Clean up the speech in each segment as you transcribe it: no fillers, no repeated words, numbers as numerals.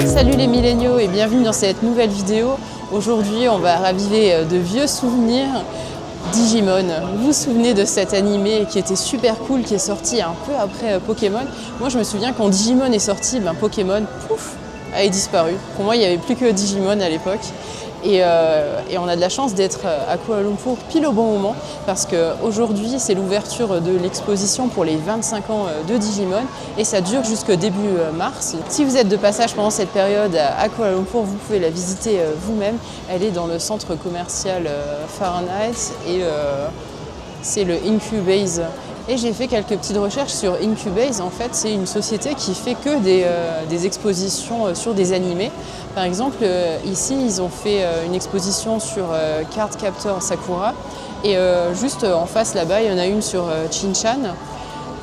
Salut les milléniaux et bienvenue dans cette nouvelle vidéo. Aujourd'hui, on va raviver de vieux souvenirs Digimon. Vous vous souvenez de cet animé qui était super cool, qui est sorti un peu après Pokémon. Moi, je me souviens quand Digimon est sorti, Pokémon, pouf, avait disparu. Pour moi, il n'y avait plus que Digimon à l'époque. Et on a de la chance d'être à Kuala Lumpur pile au bon moment parce qu'aujourd'hui c'est l'ouverture de l'exposition pour les 25 ans de Digimon et ça dure jusqu'au début mars. Si vous êtes de passage pendant cette période à Kuala Lumpur, vous pouvez la visiter vous-même. Elle est dans le centre commercial Fahrenheit et c'est le Incubase. Et j'ai fait quelques petites recherches sur Incubase. En fait, c'est une société qui fait que des expositions sur des animés. Par exemple, ici, ils ont fait une exposition sur Cardcaptor Sakura. Et juste en face, là-bas, il y en a une sur Shin-Chan,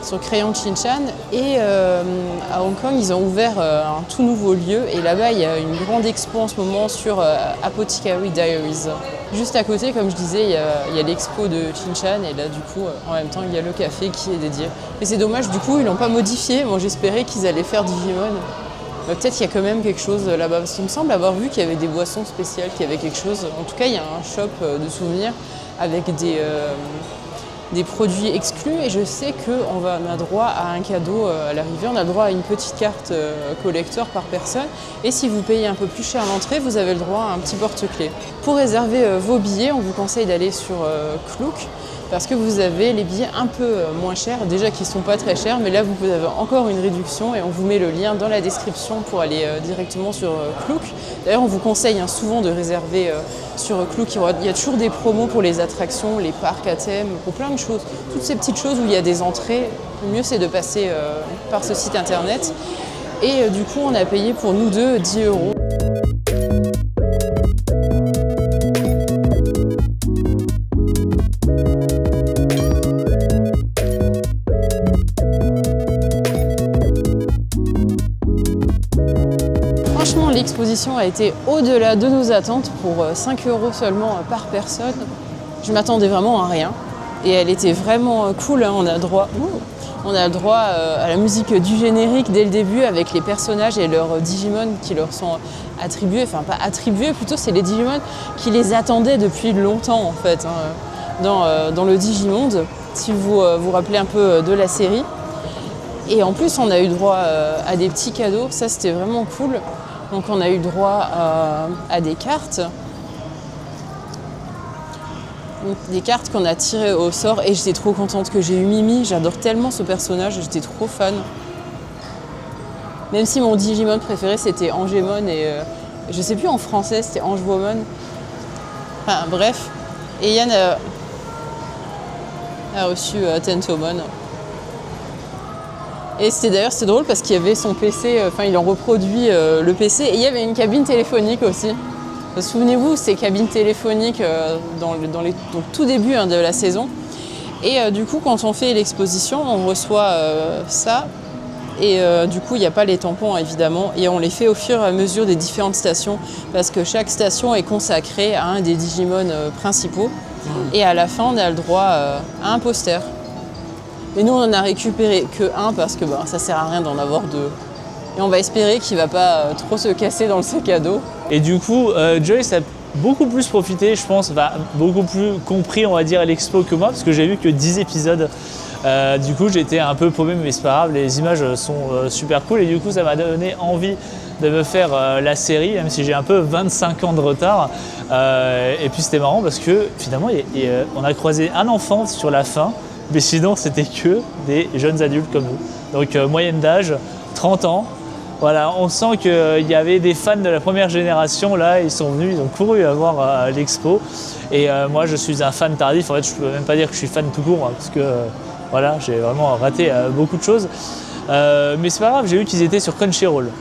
sur Crayon Shin-Chan. Et à Hong Kong, ils ont ouvert un tout nouveau lieu. Et là-bas, il y a une grande expo en ce moment sur Apothecary Diaries. Juste à côté, comme je disais, il y a l'expo de Shin-Chan et là, du coup, en même temps, il y a le café qui est dédié. Et c'est dommage, du coup, ils l'ont pas modifié. Moi, j'espérais qu'ils allaient faire Digimon. Peut-être qu'il y a quand même quelque chose là-bas. Parce qu'il me semble avoir vu qu'il y avait des boissons spéciales, qu'il y avait quelque chose. En tout cas, il y a un shop de souvenirs avec des produits exclus. Et je sais qu'on a droit à un cadeau à l'arrivée. On a le droit à une petite carte collector par personne. Et si vous payez un peu plus cher l'entrée, vous avez le droit à un petit porte-clés. Pour réserver vos billets, on vous conseille d'aller sur Klook. Parce que vous avez les billets un peu moins chers, déjà qui ne sont pas très chers, mais là vous avez encore une réduction et on vous met le lien dans la description pour aller directement sur Klook. D'ailleurs on vous conseille souvent de réserver sur Klook, il y a toujours des promos pour les attractions, les parcs à thème, pour plein de choses. Toutes ces petites choses où il y a des entrées, le mieux c'est de passer par ce site internet. Et du coup on a payé pour nous deux 10 €. Franchement, l'exposition a été au-delà de nos attentes pour 5 € seulement par personne. Je m'attendais vraiment à rien et elle était vraiment cool. On a le droit à la musique du générique dès le début avec les personnages et leurs Digimon qui leur sont attribués. Enfin, pas attribués, plutôt c'est les Digimon qui les attendaient depuis longtemps en fait dans le Digimonde, si vous vous rappelez un peu de la série. Et en plus, on a eu droit à des petits cadeaux, ça c'était vraiment cool. Donc on a eu droit à des cartes. Donc, des cartes qu'on a tirées au sort et j'étais trop contente que j'ai eu Mimi. J'adore tellement ce personnage, j'étais trop fan. Même si mon Digimon préféré c'était Angemon et je sais plus en français, c'était Angewomon. Enfin bref. Et Yann a reçu Tentomon. Et c'était drôle parce qu'il y avait son PC, il en reproduit le PC et il y avait une cabine téléphonique aussi. Souvenez-vous, ces cabines téléphoniques dans le tout début de la saison. Et du coup, quand on fait l'exposition, on reçoit ça. Et du coup, il n'y a pas les tampons évidemment. Et on les fait au fur et à mesure des différentes stations parce que chaque station est consacrée à un des Digimon principaux. Et à la fin, on a le droit à un poster. Mais nous, on en a récupéré que un parce que ça sert à rien d'en avoir deux. Et on va espérer qu'il ne va pas trop se casser dans le sac à dos. Et du coup, Joyce a beaucoup plus profité, je pense, beaucoup plus compris, on va dire, à l'expo que moi, parce que j'ai vu que 10 épisodes. Du coup, j'étais un peu paumé, mais c'est pas grave, les images sont super cool. Et du coup, ça m'a donné envie de me faire la série, même si j'ai un peu 25 ans de retard. Et puis, c'était marrant parce que finalement, on a croisé un enfant sur la fin. Mais sinon, c'était que des jeunes adultes comme nous. Donc, moyenne d'âge, 30 ans. Voilà, on sent qu'il y avait des fans de la première génération. Là, ils sont venus, ils ont couru à voir l'expo. Et moi, je suis un fan tardif. En fait, je ne peux même pas dire que je suis fan tout court, parce que voilà, j'ai vraiment raté beaucoup de choses. Mais c'est pas grave, j'ai vu qu'ils étaient sur Crunchyroll.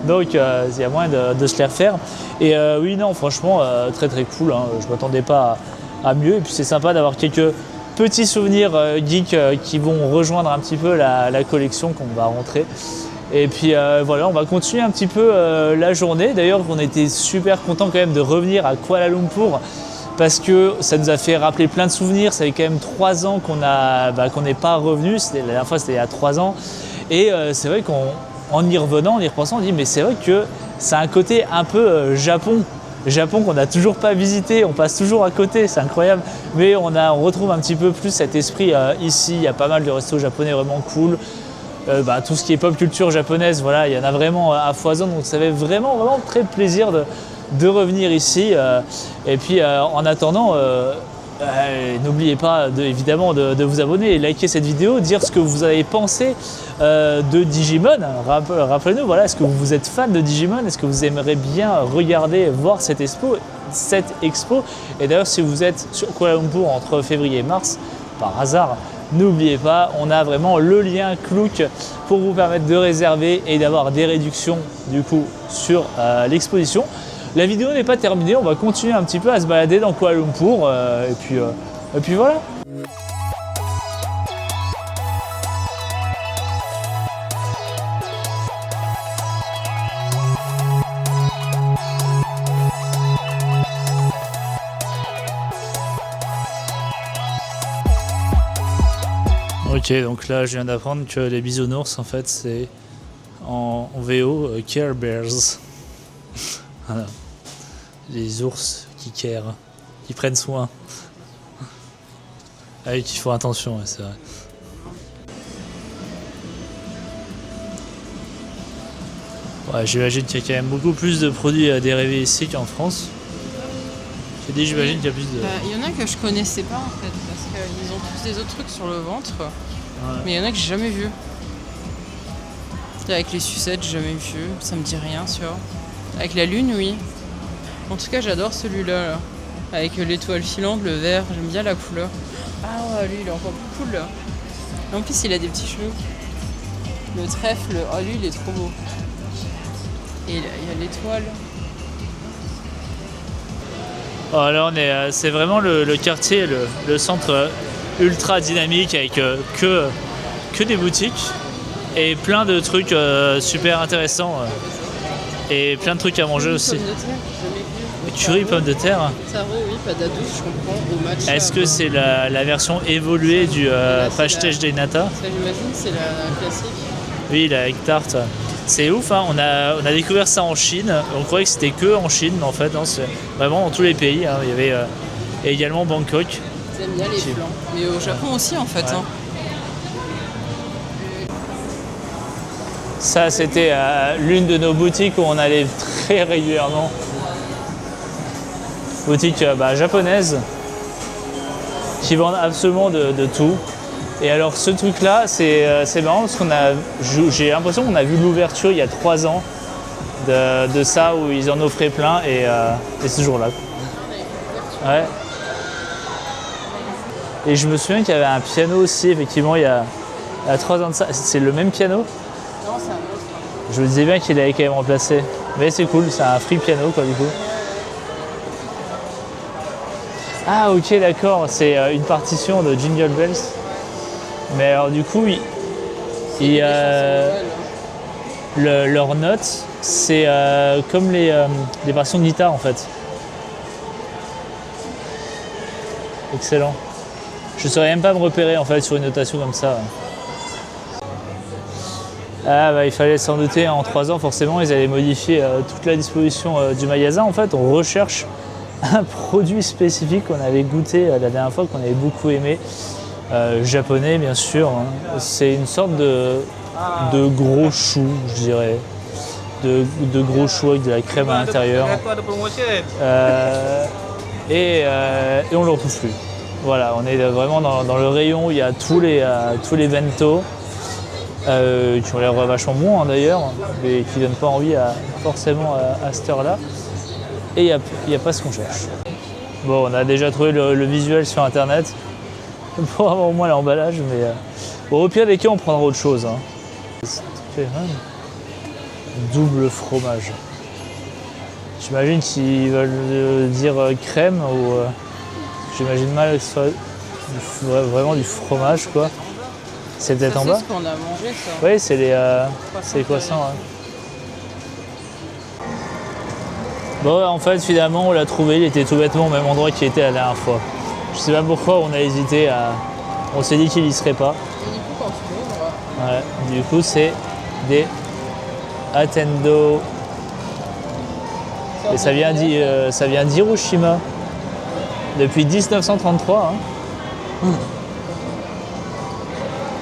Donc, il y a moyen de se les refaire. Et oui, non, franchement, très très cool. Je ne m'attendais pas à mieux. Et puis, c'est sympa d'avoir quelques petits souvenirs geeks qui vont rejoindre un petit peu la collection qu'on va rentrer. Et puis voilà, on va continuer un petit peu la journée. D'ailleurs, on était super contents quand même de revenir à Kuala Lumpur parce que ça nous a fait rappeler plein de souvenirs. Ça fait quand même 3 ans qu'on n'est pas revenu. La dernière fois, c'était il y a 3 ans. Et c'est vrai qu'on en y revenant, en y repensant, on dit mais c'est vrai que c'est un côté un peu Japon. Japon qu'on n'a toujours pas visité, on passe toujours à côté, c'est incroyable. Mais on retrouve un petit peu plus cet esprit ici. Il y a pas mal de restos japonais vraiment cool. Tout ce qui est pop culture japonaise, voilà, il y en a vraiment à foison. Donc ça fait vraiment très plaisir de revenir ici. Et puis en attendant, n'oubliez pas évidemment de vous abonner et liker cette vidéo, dire ce que vous avez pensé de Digimon. Rappelez-nous, voilà, est-ce que vous êtes fan de Digimon? Est-ce que vous aimeriez bien regarder, voir cette expo? Et d'ailleurs, si vous êtes sur Kuala Lumpur entre février et mars, par hasard, n'oubliez pas, on a vraiment le lien Klook pour vous permettre de réserver et d'avoir des réductions du coup sur l'exposition. La vidéo n'est pas terminée, on va continuer un petit peu à se balader dans Kuala Lumpur et puis voilà. Ok, donc là je viens d'apprendre que les bisounours en fait c'est en VO Care Bears. Voilà. Les ours qui care, qui prennent soin. Ah oui, qui font attention, ouais, c'est vrai. Ouais, j'imagine qu'il y a quand même beaucoup plus de produits dérivés ici qu'en France. J'ai dit, j'imagine qu'il y a plus de... Il y en a que je connaissais pas en fait, parce qu'ils ont tous des autres trucs sur le ventre. Ouais. Mais il y en a que j'ai jamais vu. Avec les sucettes, j'ai jamais vu, ça me dit rien, tu vois. Avec la lune, oui. En tout cas, j'adore celui-là, là. Avec l'étoile filante, le vert, j'aime bien la couleur. Ah ouais, lui, il est encore plus cool, là. En plus, il a des petits cheveux. Le trèfle, oh lui, il est trop beau. Et il y a l'étoile. Oh, là, c'est vraiment le quartier, le centre ultra dynamique avec que des boutiques et plein de trucs super intéressants. Et plein de trucs à manger aussi. Pommes de terre, jamais vu. Curry, pommes de terre. Taro, oui, pâte à douce, je comprends. Au matcha. Est-ce que c'est la version évoluée du pastéis de nata? Ça, j'imagine, c'est la classique. Oui, la egg tart. C'est ouf, hein. On a découvert ça en Chine. On croyait que c'était que en Chine, mais en fait, non, c'est vraiment dans tous les pays. Hein. Il y avait également Bangkok. J'aime bien les flancs. Mais au Japon aussi, en fait. Ouais. Hein. Ça, c'était l'une de nos boutiques où on allait très régulièrement. Boutique japonaise qui vendent absolument de tout. Et alors ce truc-là, c'est marrant parce j'ai l'impression qu'on a vu l'ouverture il y a 3 ans de ça où ils en offraient plein et c'est toujours là. Ouais. Et je me souviens qu'il y avait un piano aussi, effectivement, il y a 3 ans de ça. C'est le même piano? Non, c'est un autre. Je me disais bien qu'il avait quand même remplacé. Mais c'est cool, c'est un free piano quoi du coup. Ah ok d'accord, c'est une partition de Jingle Bells. Mais alors du coup, leurs notes, c'est comme les partitions de guitare en fait. Excellent. Je ne saurais même pas me repérer en fait sur une notation comme ça. Ah bah il fallait s'en douter, en 3 ans forcément ils allaient modifier toute la disposition du magasin. En fait on recherche un produit spécifique qu'on avait goûté la dernière fois, qu'on avait beaucoup aimé, japonais bien sûr. Hein. C'est une sorte de gros chou, je dirais, de gros chou avec de la crème à l'intérieur. Et on ne le retrouve plus. Voilà, on est vraiment dans le rayon où il y a tous les bento. Qui ont l'air vachement bons hein, d'ailleurs, mais qui ne donnent pas envie forcément à cette heure-là. Et il n'y a pas ce qu'on cherche. Bon, on a déjà trouvé le visuel sur internet pour avoir au moins l'emballage, mais bon, au pire des cas, on prendra autre chose. Hein. Double fromage. J'imagine qu'ils veulent dire crème ou j'imagine mal que ce soit vraiment du fromage quoi. C'est peut-être en bas. C'est ce qu'on a mangé, ça. Oui, c'est les croissants. Ouais. Bon, en fait, finalement, on l'a trouvé. Il était tout bêtement au même endroit qu'il était la dernière fois. Je sais pas pourquoi on a hésité à. On s'est dit qu'il y serait pas. Et du coup, quand tu l'ouvres. Ouais. Du coup, c'est des Attendo. Et ça vient d'Hiroshima. Depuis 1933. Hein.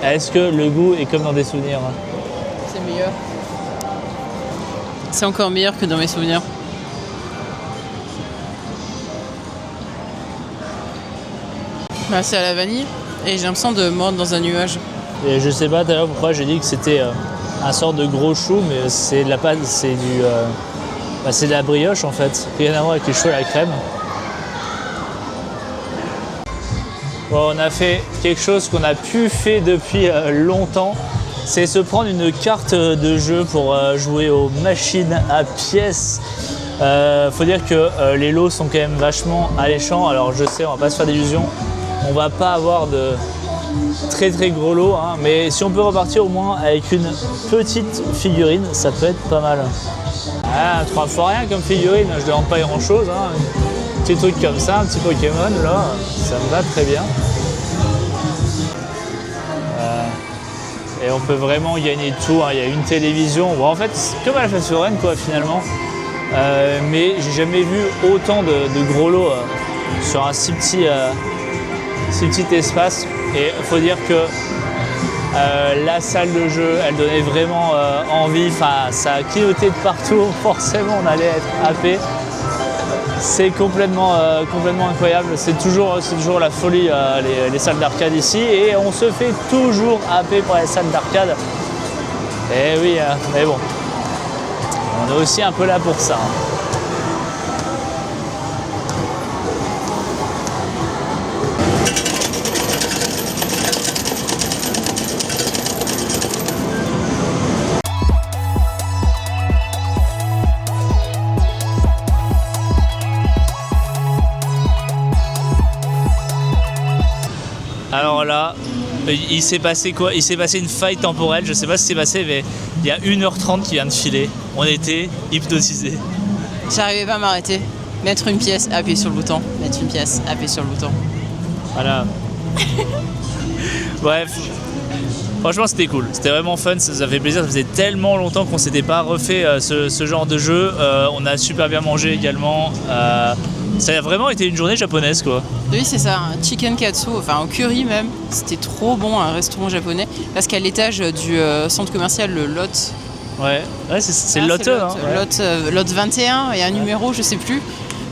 Est-ce que le goût est comme dans des souvenirs? C'est meilleur. C'est encore meilleur que dans mes souvenirs. Bah, c'est à la vanille et j'ai l'impression de mordre dans un nuage. Et je sais pas d'ailleurs pourquoi j'ai dit que c'était un sort de gros chou, mais c'est de la pâte, c'est c'est de la brioche en fait. Rien à voir avec les choux à la crème. Bon, on a fait quelque chose qu'on a pu faire depuis longtemps, c'est se prendre une carte de jeu pour jouer aux machines à pièces. Faut dire que les lots sont quand même vachement alléchants. Alors je sais, on va pas se faire d'illusions, on va pas avoir de très gros lots, hein, mais si on peut repartir au moins avec une petite figurine, ça peut être pas mal. Ah, 3 fois rien comme figurine, je demande pas grand chose. Hein. Un petit truc comme ça, un petit Pokémon, là, ça me va très bien. Et on peut vraiment gagner tout, hein. Il y a une télévision, bon, en fait c'est comme à la fête foraine quoi finalement. Mais j'ai jamais vu autant de gros lots sur un si petit espace. Et il faut dire que la salle de jeu, elle donnait vraiment envie. Enfin, ça a clignoté de partout. Forcément, on allait être happé. C'est complètement incroyable. C'est toujours la folie les salles d'arcade ici. Et on se fait toujours happer par les salles d'arcade. Et oui, mais bon, on est aussi un peu là pour ça. Hein. Alors là, il s'est passé quoi? Il s'est passé une faille temporelle, je sais pas ce qui s'est passé, mais il y a 1h30 qui vient de filer. On était hypnotisés. J'arrivais pas à m'arrêter. Mettre une pièce, appuyer sur le bouton. Mettre une pièce, appuyer sur le bouton. Voilà. Bref. Franchement, c'était cool. C'était vraiment fun, ça fait plaisir. Ça faisait tellement longtemps qu'on s'était pas refait ce genre de jeu. On a super bien mangé également. Ça a vraiment été une journée japonaise, quoi. Oui, c'est ça, un chicken katsu, enfin au curry même. C'était trop bon, un restaurant japonais. Parce qu'à l'étage du centre commercial, le Lot. Ouais, c'est le Lot, hein. Lot 21, il y a un numéro, je sais plus.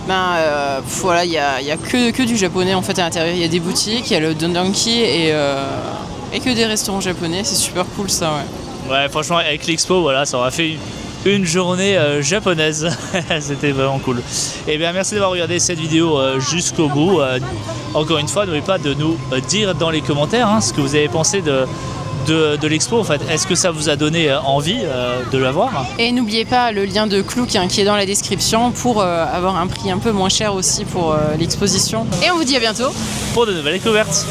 Voilà, il y a que du japonais en fait à l'intérieur. Il y a des boutiques, il y a le Dondanki et que des restaurants japonais. C'est super cool ça, ouais. Ouais, franchement, avec l'expo, voilà, ça aura fait une journée japonaise. C'était vraiment cool. Et bien, merci d'avoir regardé cette vidéo jusqu'au bout. Encore une fois, n'oubliez pas de nous dire dans les commentaires ce que vous avez pensé de l'expo. En fait, est-ce que ça vous a donné envie de la voir? Et n'oubliez pas le lien de Klook qui est dans la description pour avoir un prix un peu moins cher aussi pour l'exposition. Et on vous dit à bientôt pour de nouvelles découvertes.